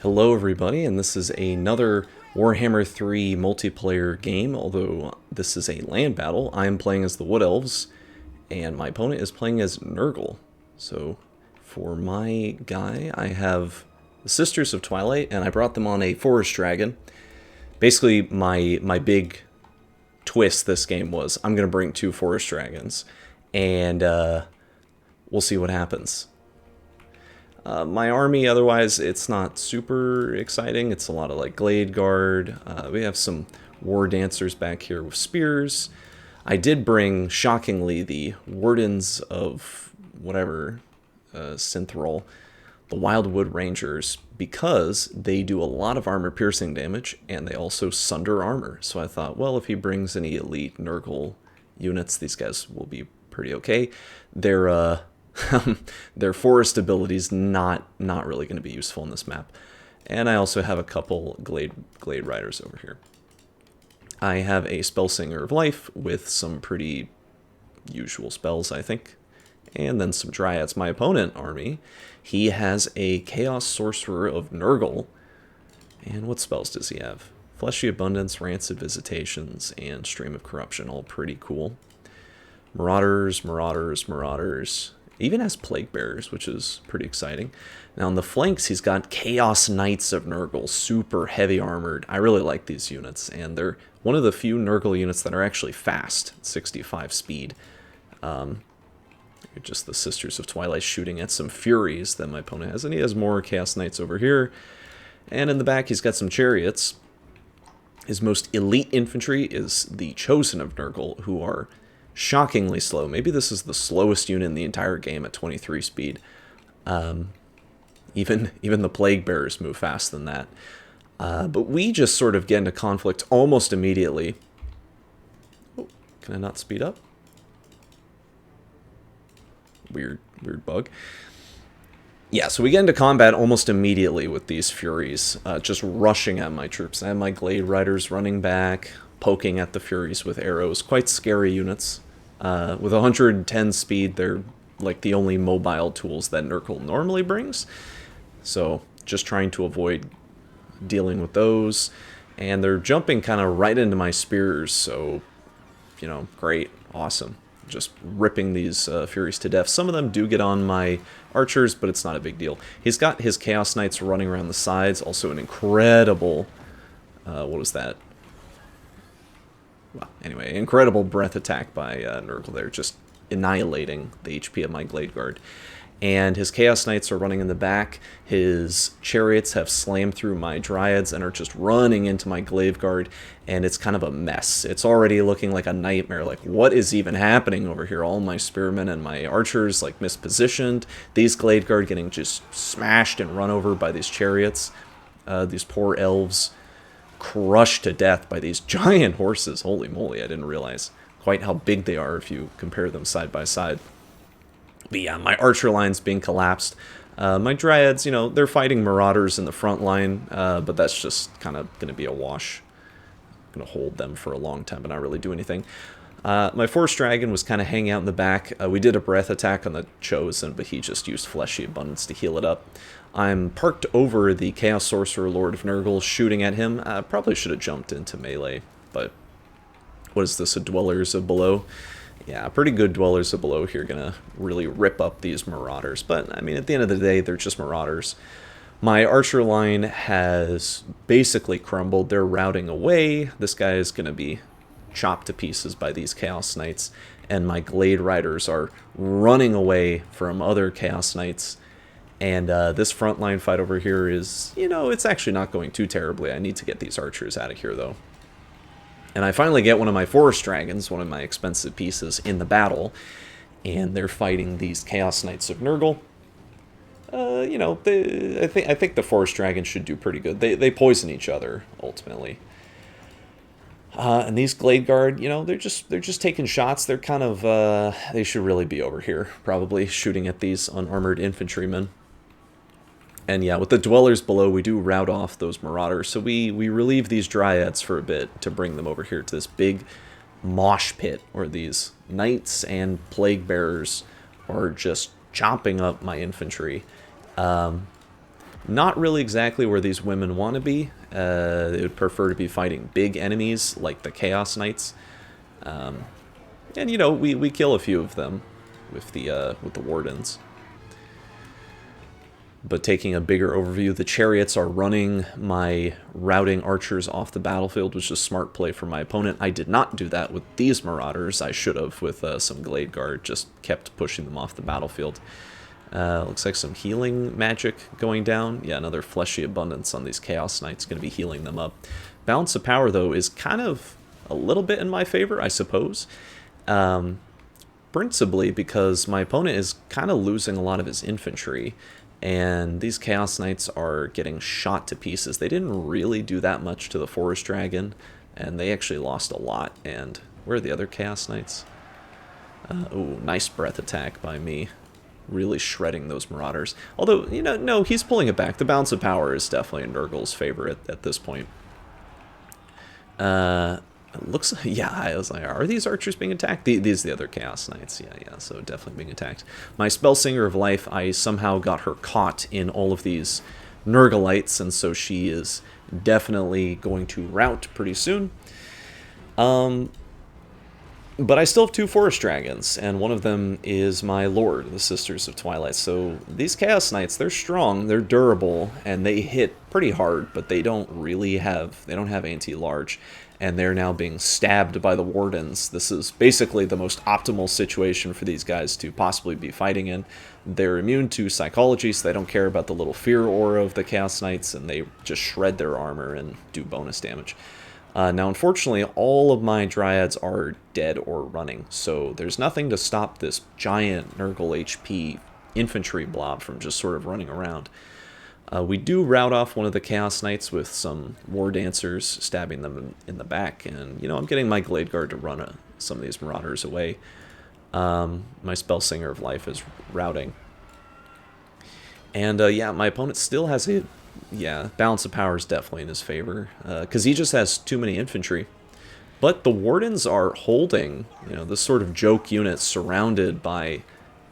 Hello everybody, and this is another Warhammer 3 multiplayer game, although this is a land battle. I am playing as the Wood Elves, and my opponent is playing as Nurgle. So, for my guy, I have the Sisters of Twilight, and I brought them on a Forest Dragon. Basically, my big twist this game was, I'm going to bring two Forest Dragons, and we'll see what happens. My army, otherwise, it's not super exciting. It's a lot of like Glade Guard. We have some War Dancers back here with spears. I did bring, shockingly, the Wardens of whatever Synthral, the Wildwood Rangers, because they do a lot of armor piercing damage and they also sunder armor. So I thought, well, if he brings any elite Nurgle units, these guys will be pretty okay. They're their forest abilities not really going to be useful in this map. And I also have a couple Glade Riders over here. I have a Spellsinger of Life with some pretty usual spells, I think. And then some Dryads. My opponent army, he has a Chaos Sorcerer of Nurgle. And what spells does he have? Fleshy Abundance, Rancid Visitations, and Stream of Corruption. All pretty cool. Marauders. Even has Plague Bearers, which is pretty exciting. Now on the flanks, he's got Chaos Knights of Nurgle, super heavy armored. I really like these units, and they're one of the few Nurgle units that are actually fast, 65 speed. Just the Sisters of Twilight shooting at some Furies that my opponent has, and he has more Chaos Knights over here. And in the back, he's got some Chariots. His most elite infantry is the Chosen of Nurgle, who are shockingly slow. Maybe this is the slowest unit in the entire game at 23 speed. Even the Plague Bearers move faster than that. But we just sort of get into conflict almost immediately. Oh, can I not speed up? Weird bug. Yeah, so we get into combat almost immediately with these Furies, just rushing at my troops. I have my Glade Riders running back, poking at the Furies with arrows. Quite scary units. With 110 speed, they're like the only mobile tools that Nurgle normally brings. So just trying to avoid dealing with those. And they're jumping kind of right into my spears, so, you know, great, awesome. Just ripping these Furies to death. Some of them do get on my archers, but it's not a big deal. He's got his Chaos Knights running around the sides. Also an incredible, what was that? Well, anyway, incredible breath attack by Nurgle there, just annihilating the HP of my Glade Guard. And his Chaos Knights are running in the back. His Chariots have slammed through my Dryads and are just running into my Glade Guard, and it's kind of a mess. It's already looking like a nightmare. Like, what is even happening over here? All my Spearmen and my Archers, like, mispositioned. These Glade Guard getting just smashed and run over by these Chariots. These poor Elves crushed to death by these giant horses. Holy moly, I didn't realize quite how big they are if you compare them side by side. But yeah, my archer line's being collapsed. My Dryads, you know, they're fighting Marauders in the front line, but that's just kind of going to be a wash. I'm going to hold them for a long time but not really do anything. My Forest Dragon was kind of hanging out in the back. We did a breath attack on the Chosen, but he just used Fleshy Abundance to heal it up. I'm parked over the Chaos Sorcerer Lord of Nurgle, shooting at him. Probably should have jumped into melee, but what is this, a Dwellers of Below? Yeah, pretty good Dwellers of Below here, gonna really rip up these Marauders. But, I mean, at the end of the day, they're just Marauders. My Archer line has basically crumbled. They're routing away. This guy is gonna be chopped to pieces by these Chaos Knights. And my Glade Riders are running away from other Chaos Knights. And this frontline fight over here is, you know, it's actually not going too terribly. I need to get these archers out of here, though. And I finally get one of my Forest Dragons, one of my expensive pieces, in the battle. And they're fighting these Chaos Knights of Nurgle. You know, I think the Forest Dragon should do pretty good. They poison each other, ultimately. And these Glade Guard, you know, they're just taking shots. They're kind of, they should really be over here, probably, shooting at these unarmored infantrymen. And yeah, with the Dwellers Below, we do rout off those Marauders. So we relieve these Dryads for a bit to bring them over here to this big mosh pit where these Knights and Plague Bearers are just chopping up my infantry. Not really exactly where these women want to be. They would prefer to be fighting big enemies like the Chaos Knights. And, you know, we kill a few of them with the Wardens. But taking a bigger overview, the chariots are running my routing archers off the battlefield, which is smart play for my opponent. I did not do that with these marauders. I should have with some Glade Guard, just kept pushing them off the battlefield. Looks like some healing magic going down. Yeah, another fleshy abundance on these Chaos Knights, going to be healing them up. Balance of power, though, is kind of a little bit in my favor, I suppose. Principally because my opponent is kind of losing a lot of his infantry, and these Chaos Knights are getting shot to pieces. They didn't really do that much to the Forest Dragon, and they actually lost a lot. And where are the other Chaos Knights? Oh, nice breath attack by me. Really shredding those Marauders. Although, you know, no, he's pulling it back. The balance of power is definitely in Nurgle's favor at this point. It looks like, yeah, I was like, are these archers being attacked? These are the other Chaos Knights. Yeah, so definitely being attacked. My Spellsinger of Life, I somehow got her caught in all of these Nurgleites, and so she is definitely going to rout pretty soon. But I still have 2 Forest Dragons, and one of them is my Lord, the Sisters of Twilight. So these Chaos Knights, they're strong, they're durable, and they hit pretty hard, but they don't have anti-large, and they're now being stabbed by the Wardens. This is basically the most optimal situation for these guys to possibly be fighting in. They're immune to psychology, so they don't care about the little fear aura of the Chaos Knights, and they just shred their armor and do bonus damage. Now, unfortunately, all of my Dryads are dead or running, so there's nothing to stop this giant Nurgle HP infantry blob from just sort of running around. We do rout off one of the Chaos Knights with some War Dancers, stabbing them in the back, and, you know, I'm getting my Glade Guard to run some of these Marauders away. My Spellsinger of Life is routing. And, yeah, my opponent still has a... Yeah, balance of power is definitely in his favor, because he just has too many infantry. But the Wardens are holding, you know, this sort of joke unit surrounded by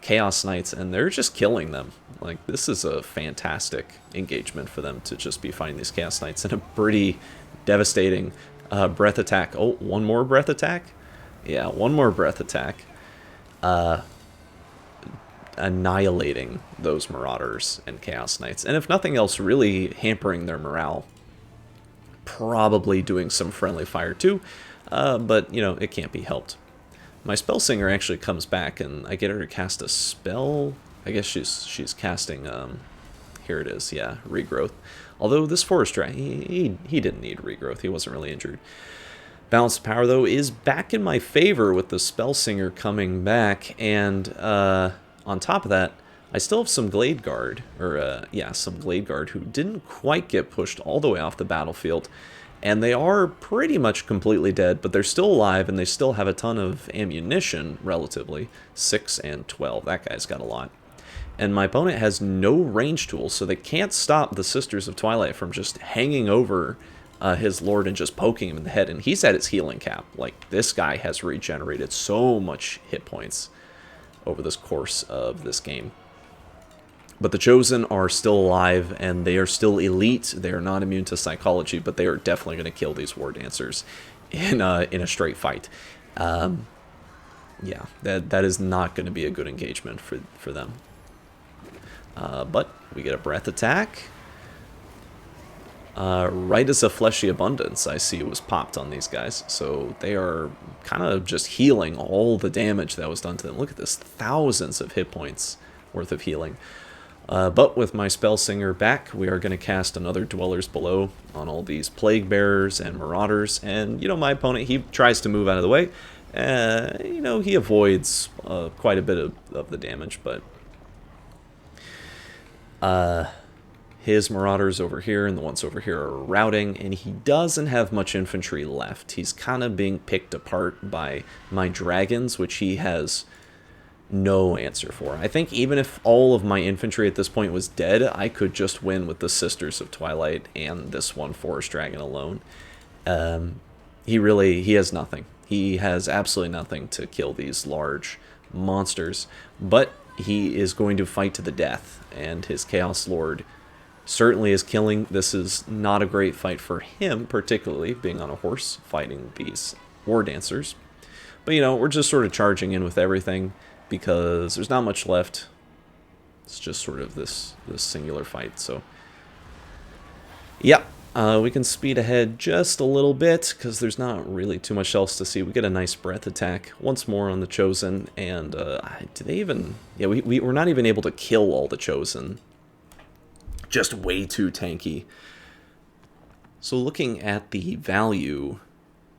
Chaos Knights, and they're just killing them. Like, this is a fantastic engagement for them to just be fighting these Chaos Knights in a pretty devastating breath attack. Oh, one more breath attack? Yeah, one more breath attack. Annihilating those Marauders and Chaos Knights, and if nothing else, really hampering their morale. Probably doing some friendly fire too, but, you know, it can't be helped. My Spellsinger actually comes back, and I get her to cast a spell. I guess she's casting, here it is, yeah, Regrowth. Although this Forest Dragon, he didn't need Regrowth, he wasn't really injured. Balance of power, though, is back in my favor with the Spellsinger coming back, and, on top of that, I still have some Glade Guard, or, yeah, some Glade Guard who didn't quite get pushed all the way off the battlefield. And they are pretty much completely dead, but they're still alive, and they still have a ton of ammunition, relatively. 6 and 12, that guy's got a lot. And my opponent has no range tools, so they can't stop the Sisters of Twilight from just hanging over his Lord and just poking him in the head. And he's at his healing cap. Like, this guy has regenerated so much hit points over this course of this game. But the Chosen are still alive, and they are still elite. They are not immune to psychology, but they are definitely going to kill these War Dancers in a straight fight. Yeah, that is not going to be a good engagement for them. But we get a breath attack. Right as a Fleshy Abundance, I see, was popped on these guys. So they are kind of just healing all the damage that was done to them. Look at this, thousands of hit points worth of healing. But with my Spellsinger back, we are going to cast another Dwellers Below on all these Plague Bearers and Marauders. And, you know, my opponent, he tries to move out of the way. You know, he avoids quite a bit of the damage, but... his Marauders over here and the ones over here are routing, and he doesn't have much infantry left. He's kind of being picked apart by my Dragons, which he has no answer for. I think even if all of my infantry at this point was dead, I could just win with the Sisters of Twilight and this one Forest Dragon alone. He has nothing. He has absolutely nothing to kill these large monsters, but he is going to fight to the death, and his Chaos Lord certainly is killing. This is not a great fight for him, particularly being on a horse fighting these war dancers. But, we're just sort of charging in with everything because there's not much left. It's just sort of this singular fight. So, yeah, we can speed ahead just a little bit because there's not really too much else to see. We get a nice breath attack once more on the Chosen. And do they even... Yeah, we're not even able to kill all the Chosen. Just way too tanky. So looking at the value,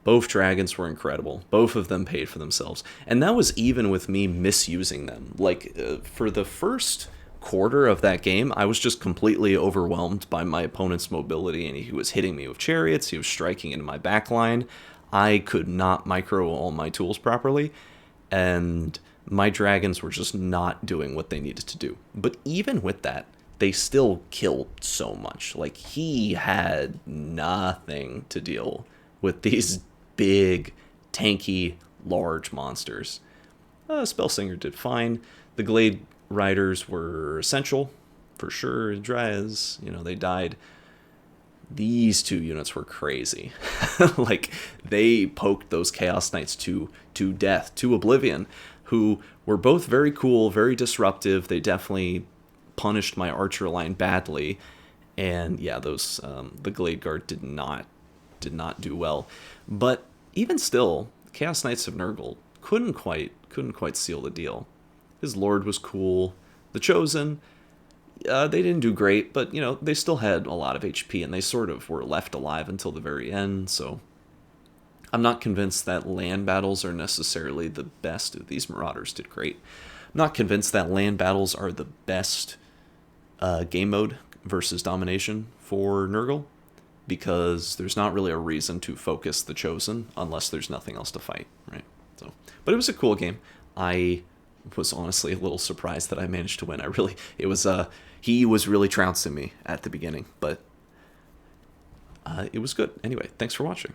both dragons were incredible. Both of them paid for themselves. And that was even with me misusing them. Like, for the first quarter of that game, I was just completely overwhelmed by my opponent's mobility, and he was hitting me with chariots, he was striking into my backline. I could not micro all my tools properly, and my dragons were just not doing what they needed to do. But even with that, they still killed so much. Like, he had nothing to deal with these big, tanky, large monsters. Spellsinger did fine. The Glade Riders were essential, for sure. Dryads, they died. These two units were crazy. Like, they poked those Chaos Knights to death, to oblivion, who were both very cool, very disruptive. They definitely punished my archer line badly, and yeah, those the Glade Guard did not do well. But even still, Chaos Knights of Nurgle couldn't quite seal the deal. His Lord was cool. The Chosen, they didn't do great, but they still had a lot of HP, and they sort of were left alive until the very end. So I'm not convinced that land battles are necessarily the best. These Marauders did great. I'm not convinced that land battles are the best game mode versus domination for Nurgle, because there's not really a reason to focus the Chosen unless there's nothing else to fight, right? So, but it was a cool game. I was honestly a little surprised that I managed to win. He was really trouncing me at the beginning, but it was good. Anyway, thanks for watching.